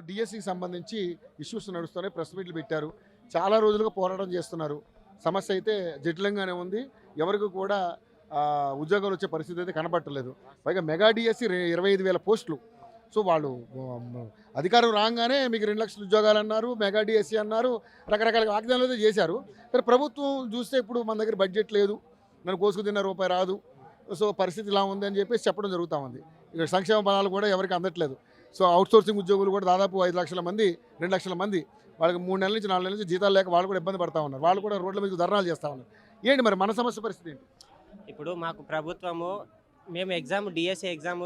ఇప్పుడు డిఎస్సికి సంబంధించి ఇష్యూస్ నడుస్తున్నాయి, ప్రెస్ మీట్లు పెట్టారు, చాలా రోజులుగా పోరాటం చేస్తున్నారు. సమస్య అయితే జటిలంగానే ఉంది, ఎవరికి కూడా ఉద్యోగాలు వచ్చే పరిస్థితి అయితే కనబట్టలేదు. పైగా మెగా డిఎస్సి 25,000 పోస్టులు. సో వాళ్ళు అధికారం రాగానే మీకు 2 లక్షల ఉద్యోగాలు అన్నారు, మెగా డిఎస్సి అన్నారు, రకరకాల వాగ్దానాలు అయితే చేశారు. కానీ ప్రభుత్వం చూస్తే ఇప్పుడు మన దగ్గర బడ్జెట్ లేదు, నన్ను కోసుకు తిన్న రూపాయి రాదు, సో పరిస్థితి ఇలా ఉంది అని చెప్పేసి చెప్పడం జరుగుతూ ఉంది. ఇక సంక్షేమ ఫలాలు కూడా ఎవరికి అందట్లేదు. సో అవుట్సోర్సింగ్ ఉద్యోగులు కూడా దాదాపు 5 లక్షల మంది, 2 లక్షల మంది, వాళ్ళకి 3 నెలల నుంచి 4 నెలల నుంచి జీతాలు లేక వాళ్ళు కూడా ఇబ్బంది పడతా ఉన్నారు. వాళ్ళు కూడా రోడ్ల మీద ధర్నాలు చేస్తూ ఉన్నారు. ఏంటి మరి మన సమస్య పరిస్థితి ఏంటి? ఇప్పుడు మాకు ప్రభుత్వము మేము డిఎస్సి ఎగ్జామ్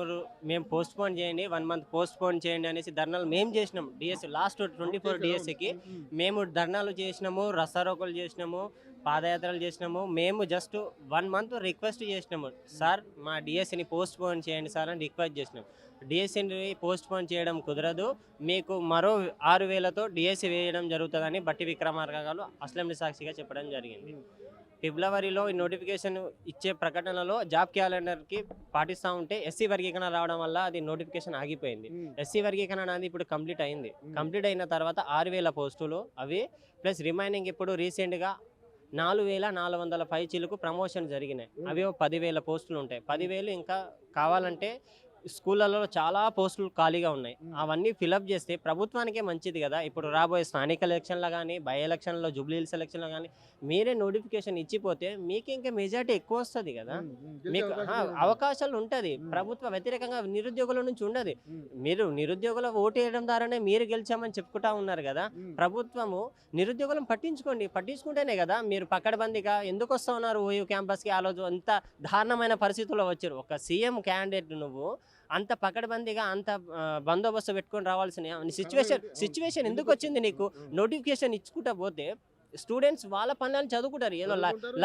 మేము పోస్ట్ పోన్ చేయండి, 1 మంత్ పోస్ట్ పోన్ చేయండి అనేసి ధర్నాలు మేము చేసినాం. డిఎస్సి లాస్ట్ 24 డిఎస్సికి మేము ధర్నాలు చేసినాము, రస్తారోకోలు చేసినాము, పాదయాత్రలు చేసినాము. మేము జస్ట్ 1 మంత్ రిక్వెస్ట్ చేసినాము, సార్ మా డిఎస్సిని పోస్ట్ పోన్ చేయండి సార్ అని రిక్వెస్ట్ చేసినాం. డిఎస్సిని పోస్ట్ పోన్ చేయడం కుదరదు, మీకు మరో 6,000తో డిఎస్సి వేయడం జరుగుతుందని బట్టి విక్రమార్క గారు అసెంబ్లీ సాక్షిగా చెప్పడం జరిగింది. ఫిబ్రవరిలో ఈ నోటిఫికేషన్ ఇచ్చే ప్రకటనలో జాబ్ క్యాలెండర్కి పాటిస్తూ ఉంటే ఎస్సీ వర్గీకరణ రావడం వల్ల అది నోటిఫికేషన్ ఆగిపోయింది. ఎస్సీ వర్గీకరణ అనేది ఇప్పుడు కంప్లీట్ అయింది. కంప్లీట్ అయిన తర్వాత 6,000 పోస్టులు అవి ప్లస్ రిమైనింగ్ ఇప్పుడు రీసెంట్గా 4,400 పైచీలకు ప్రమోషన్ జరిగినాయి. అవి 10,000 పోస్టులు ఉంటాయి. 10,000 ఇంకా కావాలంటే స్కూళ్ళలో చాలా పోస్టులు ఖాళీగా ఉన్నాయి. అవన్నీ ఫిలప్ చేస్తే ప్రభుత్వానికే మంచిది కదా. ఇప్పుడు రాబోయే స్థానిక ఎలక్షన్లో కానీ, బై ఎలక్షన్లో, జూబ్లీహిల్స్ ఎలక్షన్లో కానీ మీరే నోటిఫికేషన్ ఇచ్చిపోతే మీకు ఇంకా మెజార్టీ ఎక్కువ వస్తుంది కదా, మీకు అవకాశాలు ఉంటుంది. ప్రభుత్వ వ్యతిరేకంగా నిరుద్యోగుల నుంచి ఉండదు. మీరు నిరుద్యోగుల ఓటు వేయడం ద్వారానే మీరు గెలిచామని చెప్పుకుంటా ఉన్నారు కదా. ప్రభుత్వము నిరుద్యోగులను పట్టించుకుంటేనే కదా మీరు పక్కడబందిగా ఎందుకు వస్తూ ఉన్నారు ఓయూ క్యాంపస్కి. ఆ రోజు అంత దారుణమైన పరిస్థితుల్లో వచ్చారు. ఒక సీఎం క్యాండిడేట్ నువ్వు అంత పకడ్బందీగా అంత బందోబస్తు పెట్టుకొని రావాల్సిన సిచ్యువేషన్ ఎందుకు వచ్చింది నీకు? నోటిఫికేషన్ ఇచ్చుకుంటా పోతే స్టూడెంట్స్ వాళ్ళ పనులను చదువుకుంటారు, ఏదో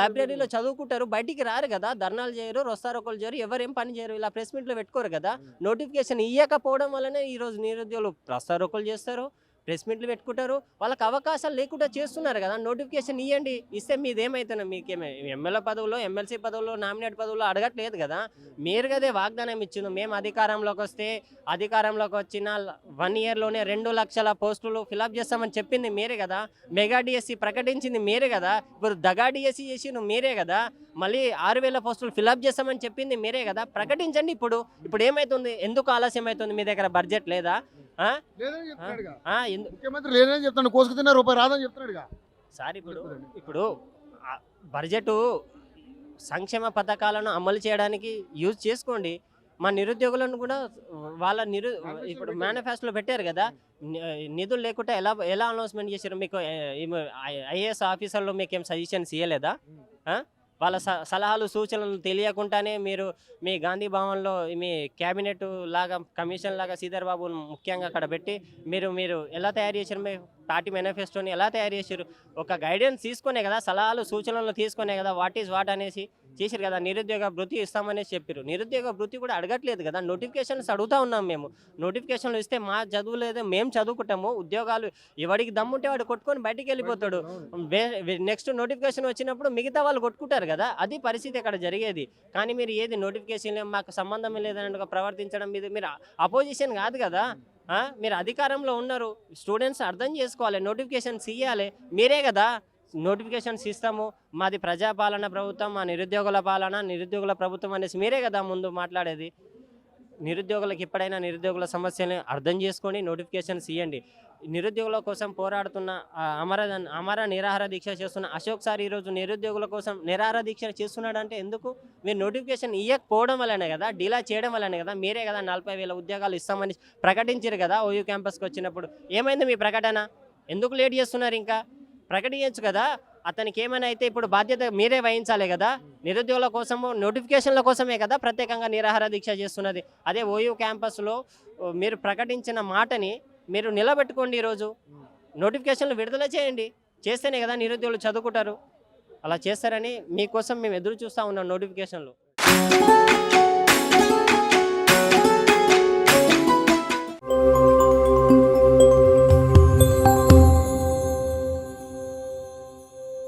లైబ్రరీలో చదువుకుంటారు, బయటికి రారు కదా, ధర్నాలు చేయరు, రస్తారోకోలు చేయరు, ఎవరేం పని చేయరు, ఇలా ప్రెస్ మీట్లో పెట్టుకోరు కదా. నోటిఫికేషన్ ఇవ్వకపోవడం వల్లనే ఈరోజు నిరుద్యోగులు రస్తారోకోలు చేస్తారు, ప్రెస్ మీట్లు పెట్టుకుంటారు, వాళ్ళకి అవకాశాలు లేకుండా చేస్తున్నారు కదా. నోటిఫికేషన్ ఇవ్వండి, ఇస్తే మీదేమవుతుంది? మీకేమే ఎమ్మెల్యే పదవులో, ఎమ్మెల్సీ పదవులో, నామినేట్ పదవులో అడగట్లేదు కదా. మీరు కదే వాగ్దానం ఇచ్చింది, మేము అధికారంలోకి వస్తే అధికారంలోకి వచ్చిన 1 ఇయర్లోనే 2 లక్షల పోస్టులు ఫిలప్ చేస్తామని చెప్పింది మీరే కదా. మెగా డిఎస్సి ప్రకటించింది మీరే కదా. ఇప్పుడు దగా డిఎస్సి చేసి మీరే కదా. మళ్ళీ 6,000 పోస్టులు ఫిలప్ చేస్తామని చెప్పింది మీరే కదా. ప్రకటించండి. ఇప్పుడు ఏమవుతుంది? ఎందుకు ఆలస్యం అవుతుంది? మీ దగ్గర బడ్జెట్ లేదా? ముఖ్యమంత్రి లేదని చెప్తాను, కోసుకు తిన్న రూపాయి రాదని చెప్తున్నాడుగా సార్. ఇప్పుడు బడ్జెట్ సంక్షేమ పథకాలను అమలు చేయడానికి యూజ్ చేసుకోండి. మా నిరుద్యోగులను కూడా వాళ్ళ ఇప్పుడు మేనిఫెస్టోలో పెట్టారు కదా, నిధులు లేకుండా ఎలా అనౌన్స్మెంట్ చేశారు? మీకు ఐఏఎస్ ఆఫీసర్లు మీకు ఏం సజెషన్స్ ఇవ్వలేదా? వాళ్ళ సలహాలు సూచనలు తెలియకుండానే మీరు మీ గాంధీ భవన్లో మీ క్యాబినెట్ లాగా కమిషన్ లాగా శ్రీధర్ బాబును ముఖ్యంగా అక్కడ పెట్టి మీరు ఎలా తయారు చేశారు? మీ పార్టీ మేనిఫెస్టోని ఎలా తయారు చేశారు? ఒక గైడెన్స్ తీసుకునే కదా, సలహాలు సూచనలు తీసుకునే కదా, వాట్ ఈజ్ వాట్ అనేసి చేశారు కదా. నిరుద్యోగ భృతి ఇస్తామనేసి చెప్పారు. నిరుద్యోగ భృతి కూడా అడగట్లేదు కదా. నోటిఫికేషన్స్ అడుగుతూ ఉన్నాం మేము. నోటిఫికేషన్లు ఇస్తే మా చదువు లేదు, మేము చదువుకుంటాము. ఉద్యోగాలు ఎవరికి దమ్ముంటే వాడు కొట్టుకొని బయటికి వెళ్ళిపోతాడు. నెక్స్ట్ నోటిఫికేషన్ వచ్చినప్పుడు మిగతా వాళ్ళు కొట్టుకుంటారు కదా. అది పరిస్థితి అక్కడ జరిగేది. కానీ మీరు ఏది నోటిఫికేషన్ మాకు సంబంధం లేదన్నట్టుగా ప్రవర్తించడం మీద మీరు అపోజిషన్ కాదు కదా. మీరు అధికారంలో ఉన్నారు. స్టూడెంట్స్ అర్థం చేసుకోవాలి, నోటిఫికేషన్స్ ఇవ్వాలి. మీరే కదా నోటిఫికేషన్స్ ఇస్తాము, మాది ప్రజాపాలన ప్రభుత్వం, మా నిరుద్యోగుల పాలన, నిరుద్యోగుల ప్రభుత్వం అనేసి మీరే కదా ముందు మాట్లాడేది. నిరుద్యోగులకు ఎప్పుడైనా నిరుద్యోగుల సమస్యలను అర్థం చేసుకొని నోటిఫికేషన్స్ ఇవ్వండి. నిరుద్యోగుల కోసం పోరాడుతున్న అమర నిరాహార దీక్ష చేస్తున్న అశోక్ సార్ ఈరోజు నిరుద్యోగుల కోసం నిరాహార దీక్ష చేస్తున్నాడంటే ఎందుకు? మీరు నోటిఫికేషన్ ఇవ్వకపోవడం వల్లనే కదా, డిలా చేయడం వల్లనే కదా. మీరే కదా 40,000 ఉద్యోగాలు ఇస్తామని ప్రకటించారు కదా ఓయూ క్యాంపస్కి వచ్చినప్పుడు. ఏమైంది మీ ప్రకటన? ఎందుకు లేట్ చేస్తున్నారు? ఇంకా ప్రకటించచ్చు కదా. అతనికి ఏమైనా అయితే ఇప్పుడు బాధ్యత మీరే వహించాలి కదా. నిరుద్యోగుల కోసము నోటిఫికేషన్ల కోసమే కదా ప్రత్యేకంగా నిరాహార దీక్ష చేస్తున్నది. అదే ఓయూ క్యాంపస్లో మీరు ప్రకటించిన మాటని మీరు నిలబెట్టుకోండి. ఈరోజు నోటిఫికేషన్లు విడుదల చేయండి, చేస్తేనే కదా నిరుద్యోగులు చదువుకుంటారు. అలా చేస్తారని మీకోసం మేము ఎదురు చూస్తూ ఉన్నాం నోటిఫికేషన్లు.